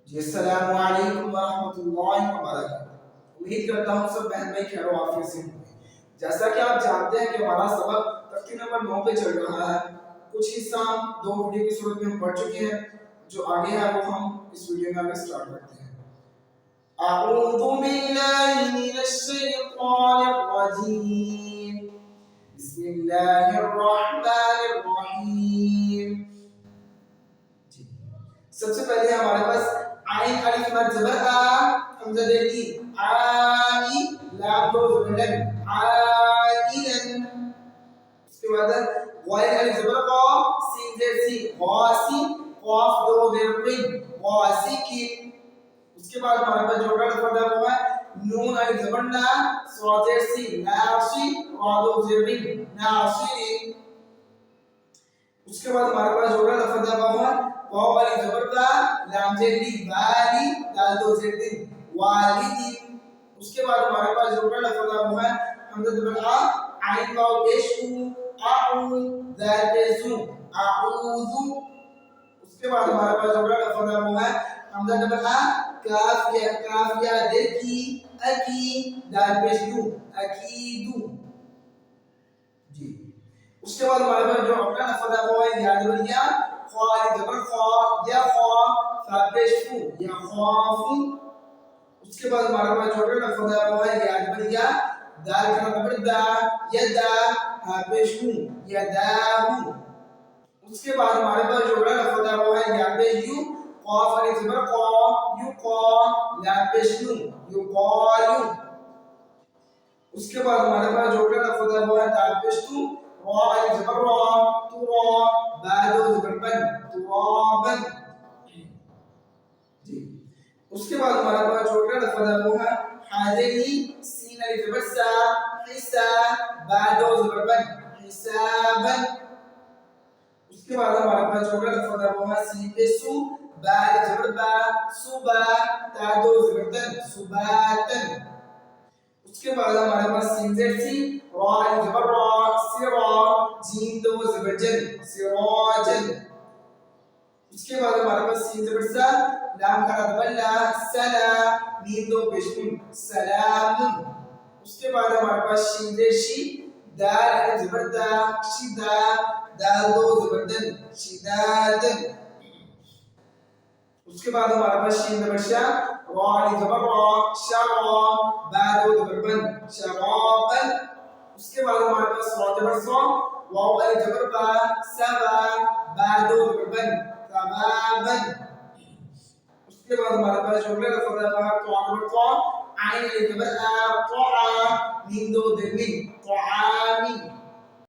जी अस्सलाम वालेकुम व रहमतुल्लाहि व बरकातहू। उम्मीद करता हूँ सब बहन भाई खैर आफियत से होंगे। जैसा कि आप जानते हैं कि हमारा सबक तख्ती नंबर 9 पे चल रहा है। कुछ हिस्सा दो वीडियो की सूरत में हम पढ़ चुके हैं, जो आगे है वो हम इस वीडियो में आगे स्टार्ट करते हैं। अऊज़ु बिल्लाहि मिनश शैतानिर रजीम। बिस्मिल्लाहिर रहमानिर रहीम। सबसे पहले हमारे पास आइन अलिफ मद ज़बर आ, हमजा देगी आई, लाम दो ज़बर लन आइलन। उसके बाद वाइल अलिफ ज़बर क़ा, सीन ज़ेर सी ग़ासी, क़ाफ दो ज़ेर क़िन ग़ासिकिन। उसके बाद हमारे पास जो अगला लफ्ज़ है वो है नून अलिफ ज़बर ना, सॉ ज़ेर सी नासी, रा दो ज़ेर रिन नासिरिन। उसके बाद हमारे पास जो अगला लफ्ज़ है वो है वाव अलिफ ज़बर ता, लाम ज़ेर ली वाली, दाल दो ज़ेर दिन वालिदिन। उसके बाद हमारे पास जो अगला लफ्ज़ है वो है हमज़ा ज़बर आ, आइन वाव पेश उ, आउ, ज़ाल पेश ज़ु आऊज़ु। उसके बाद हमारे पास जो अगला लफ्ज़ है वो है हमज़ा ज़बर आ, काफिया देखी अकी, दाल पेश दु अकीदु। जी। उसके बाद हमारे पास जो अगला लफ्ज़ है वो है या ज़बर या, ख़ा अलिफ ज़बर ख़ा, या ख़ा, फ़ा पेश फू या ख़ाफ़ु। उसके बाद हमारे पास जो अगला लफ्ज़ है वो है या ज़बर या, दाल का ज़बर दा, यदा, हा पेश हूँ यदाहु। उसके बाद हमारे पास जो अगला लफ्ज़ है वो है या पेश यू, क़ाफ अलिफ ज़बर क़ा, युक़ा, लाम पेश लू युक़ालु। उसके बाद हमारे पास जो अगला लफ्ज़ है वो है दाल पेश तू, रा अलिफ ज़बर रा, तुरा, बा दो ज़बर बन तुराबन। जी। उसके बाद हमारे पास जो अगला लफ्ज़ है वो है हाज़िही, सीन अलिफ ज़बर सा, हिसा, बा दो ज़बर बन हिसाबन। उसके बाद हमारे पास जो अगला लफ्ज़ है वो है सीन पे सु, बा अलिफ ज़बर बा, सुबा, ता दो ज़बर तन सुबातन। उसके बाद हमारे पास सीन ज़ेर सी, रा अलिफ ज़बर रा, सिरा, जीम दो ज़बर जन सिराजन। उसके बाद हमारे पास सीन ज़बर सा, लाम का ज़बर ला, सला, मीम दो पेश मीम सलामुन। उसके बाद हमारे पास शीन ज़ेर शी, दाल अलिफ ज़बर दा, शिदा, दाल दो ज़बर दन शिदादन। उसके बाद हमारे पास शीन ज़बर शा, रा अलिफ ज़बर रा, शरा, बा दो ज़बर बन शराबन। उसके बाद हमारे पास सॉ ज़बर सॉ, वाव अलिफ ज़बर बा, सबा, बा दो ज़बर बन सबाबन। उसके बाद हमारे पास जो अगला लफ्ज़ है वो है तो ज़बर तो, आइन अलिफ ज़बर आ, तोआ, मीम दो ज़बर मिन तोआमी।